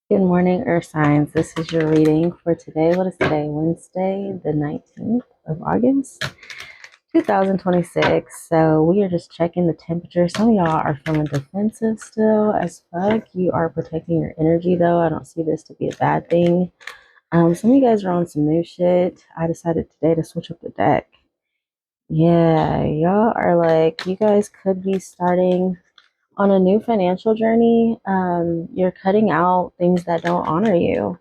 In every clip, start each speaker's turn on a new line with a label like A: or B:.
A: Good morning, Earth Signs. This is your reading for today. What is today? Wednesday, the 19th of August, 2026. So we are just checking the temperature. Some of y'all are feeling defensive still as fuck. You are protecting your energy though. I don't see this to be a bad thing. Some of you guys are on some new shit. I decided today to switch up the deck. Yeah, y'all are like, you guys could be starting on a new financial journey. You're cutting out things that don't honor you,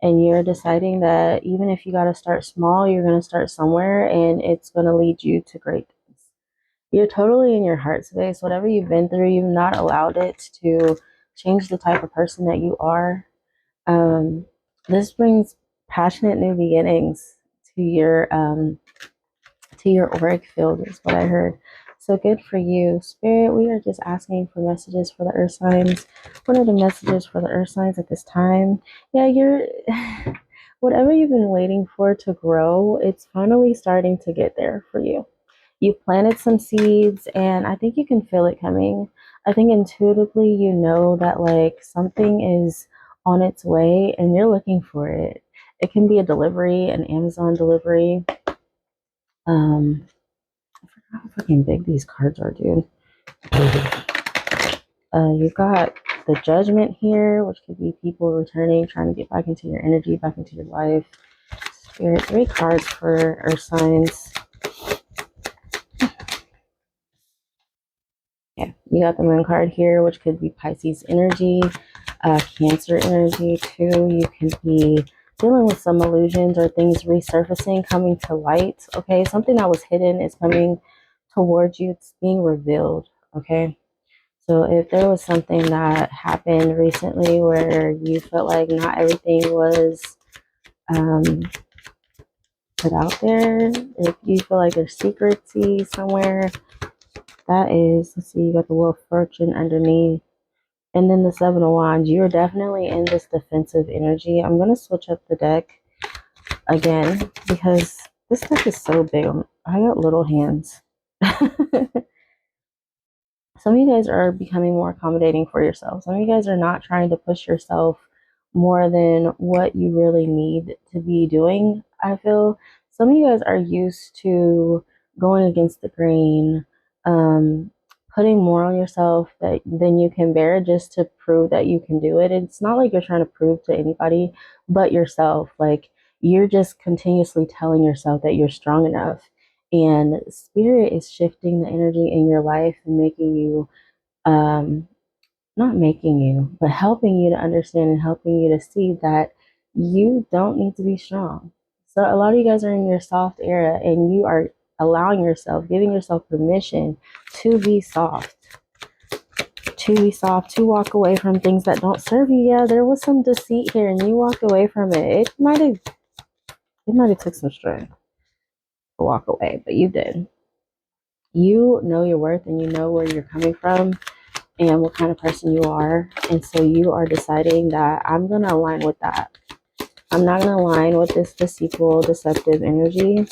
A: and you're deciding that even if you got to start small, you're going to start somewhere and it's going to lead you to great things. You're totally in your heart space. Whatever you've been through, you've not allowed it to change the type of person that you are. Um, this brings passionate new beginnings to your auric field, is what I heard. So good for you. Spirit, we are just asking for messages for the earth signs. What are the messages for the earth signs at this time? Yeah, you're whatever you've been waiting for to grow, it's finally starting to get there for you. You've planted some seeds and I think you can feel it coming. I think intuitively you know that like something is on its way and you're looking for it. It can be a delivery, an Amazon delivery. I forgot how fucking big these cards are, dude. You've got the Judgment here, which could be people returning, trying to get back into your energy, back into your life. Spirit, 3 cards for Earth signs. Yeah, you got the Moon card here, which could be Pisces energy, Cancer energy too. You can be dealing with some illusions or things resurfacing, coming to light. Okay, something that was hidden is coming towards you. It's being revealed. Okay. So if there was something that happened recently where you felt like not everything was um, put out there, if you feel like there's secrecy somewhere, that is, let's see, you got the Wheel of Fortune underneath. And then the Seven of Wands, you're definitely in this defensive energy. I'm going to switch up the deck again because this deck is so big. I got little hands. Some of you guys are becoming more accommodating for yourself. Some of you guys are not trying to push yourself more than what you really need to be doing. I feel some of you guys are used to going against the grain, um, putting more on yourself that than you can bear just to prove that you can do it. It's not like you're trying to prove to anybody but yourself. Like you're just continuously telling yourself that you're strong enough, and spirit is shifting the energy in your life and making you not making you but helping you to understand and helping you to see that you don't need to be strong. So a lot of you guys are in your soft era and you are allowing yourself, giving yourself permission to be soft, to walk away from things that don't serve you. Yeah, there was some deceit here and you walked away from it. It might have took some strength to walk away, but you did. You know your worth and you know where you're coming from and what kind of person you are. And so you are deciding that I'm going to align with that. I'm not going to align with this deceitful, deceptive energy.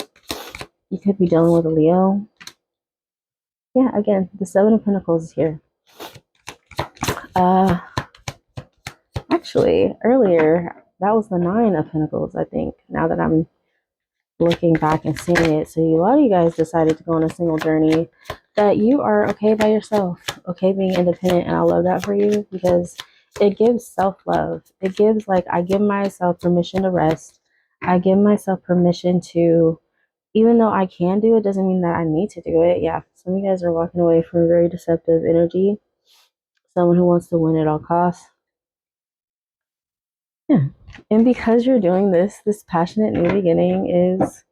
A: You could be dealing with a Leo. Yeah, again, the Seven of Pentacles is here. Uh, Actually, earlier, that was the Nine of Pentacles, I think, now that I'm looking back and seeing it. So a lot of you guys decided to go on a single journey, that you are okay by yourself, okay being independent, and I love that for you because it gives self-love. It gives, like, I give myself permission to rest. I give myself permission to, even though I can do it, doesn't mean that I need to do it. Yeah, some of you guys are walking away from very deceptive energy, someone who wants to win at all costs. Yeah, and because you're doing this passionate new beginning is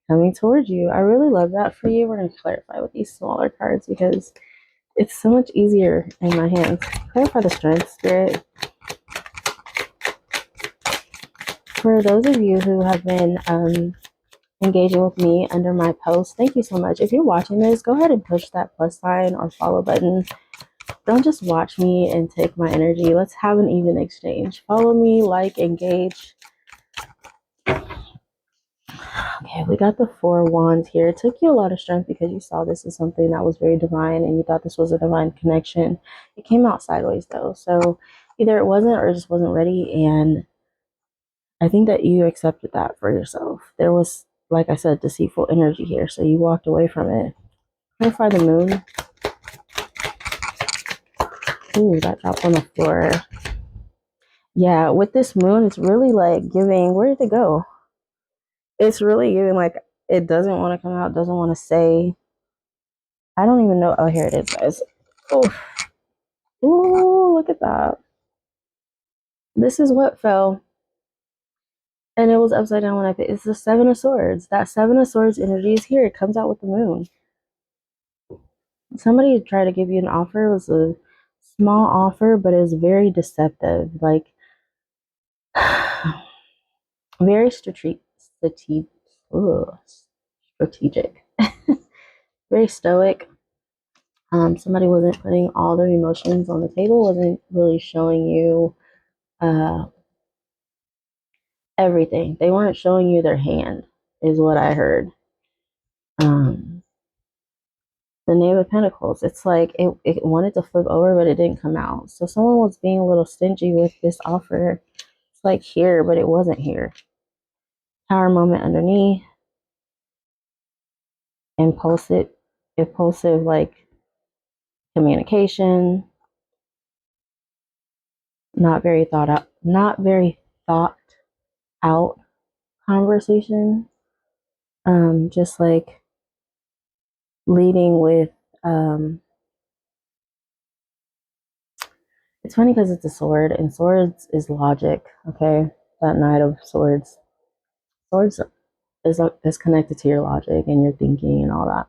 A: coming towards you. I really love that for you. We're going to clarify with these smaller cards because it's so much easier in my hands. Clarify the strength, Spirit. For those of you who have been engaging with me under my post, thank you so much. If you're watching this, go ahead and push that plus sign or follow button. Don't just watch me and take my energy. Let's have an even exchange. Follow me, like, engage. Okay, we got the Four Wands here. It took you a lot of strength because you saw this as something that was very divine and you thought this was a divine connection. It came out sideways though. So Either it wasn't or it just wasn't ready. And I think that you accepted that for yourself. There was, like I said, deceitful energy here. So you walked away from it. Clarify the moon. Ooh, that dropped on the floor. Yeah, with this moon, it's really like giving, where did it go? It's really giving like it doesn't want to come out, doesn't want to say. I don't even know. Oh, here it is, guys. Oh, ooh, look at that. This is what fell. And it was upside down when I picked. It's the Seven of Swords. That Seven of Swords energy is here. It comes out with the moon. Somebody tried to give you an offer. It was a small offer, but it was very deceptive. Like, very strategic. Very stoic. Somebody wasn't putting all their emotions on the table, wasn't really showing you uh, everything. They weren't showing you their hand, is what I heard. Um, the Knave of Pentacles, it's like it wanted to flip over, but it didn't come out. So someone was being a little stingy with this offer. It's like here, but it wasn't here. Tower moment underneath. Impulsive like communication. Not very thought out conversation. Just like leading with it's funny because it's a sword and swords is logic. Okay, that Knight of Swords is connected to your logic and your thinking and all that,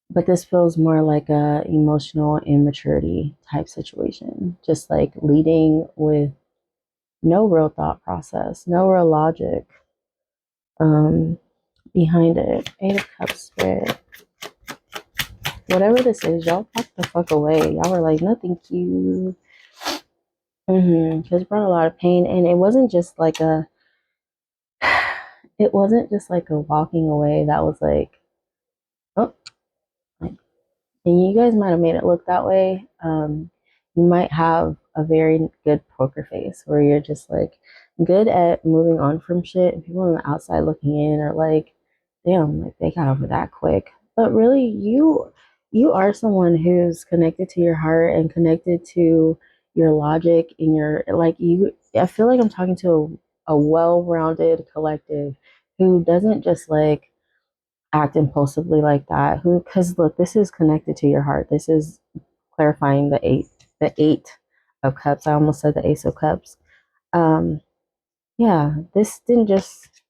A: but this feels more like a emotional immaturity type situation, just like leading with no real thought process, no real logic um behind it. Eight of Cups spirit. Whatever this is, y'all walked the fuck away. Y'all were like, nothing cute. Because it brought a lot of pain, and it wasn't just like a walking away that was like, oh, and you guys might have made it look that way. You might have a very good poker face where you're just like good at moving on from shit, and people on the outside looking in are like, damn, like they got over that quick. But really, you are someone who's connected to your heart and connected to your logic and your like you. I feel like I'm talking to a well-rounded collective who doesn't just like act impulsively like that. Who, because look, this is connected to your heart. This is clarifying the eight of cups. I almost said the ace of cups. Um, yeah, this didn't just.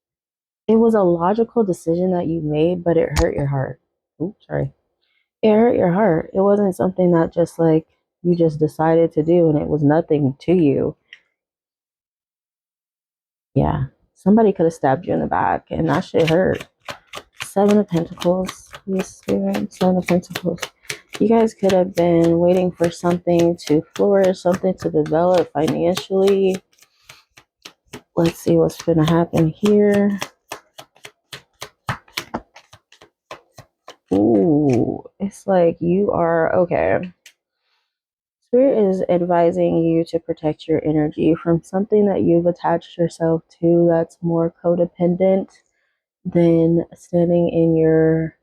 A: It was a logical decision that you made, but it hurt your heart. Oops, sorry. It hurt your heart. It wasn't something that just like you just decided to do and it was nothing to you. Yeah. Somebody could have stabbed you in the back and that shit hurt. Seven of Pentacles. Please, Spirit. Seven of Pentacles. You guys could have been waiting for something to flourish, something to develop financially. Let's see what's going to happen here. Ooh, it's like you are okay. Spirit is advising you to protect your energy from something that you've attached yourself to that's more codependent than standing in your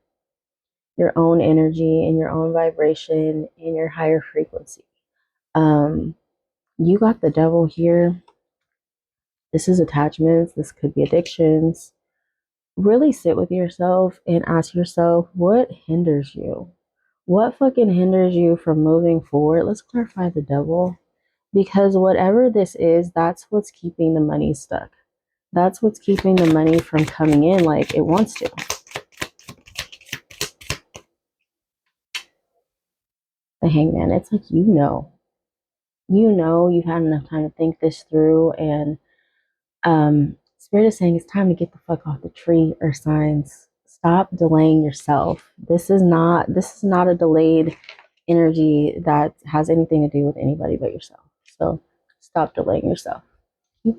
A: own energy and your own vibration and your higher frequency. Um, you got the devil here. This is attachments. This could be addictions. Really sit with yourself and ask yourself, what hinders you? What fucking hinders you from moving forward? Let's clarify the devil. Because whatever this is, that's what's keeping the money stuck. That's what's keeping the money from coming in like it wants to. The Hangman, it's like you've had enough time to think this through, and Spirit is saying it's time to get the fuck off the tree, or signs. Stop delaying yourself. This is not a delayed energy that has anything to do with anybody but yourself. So stop delaying yourself. Keep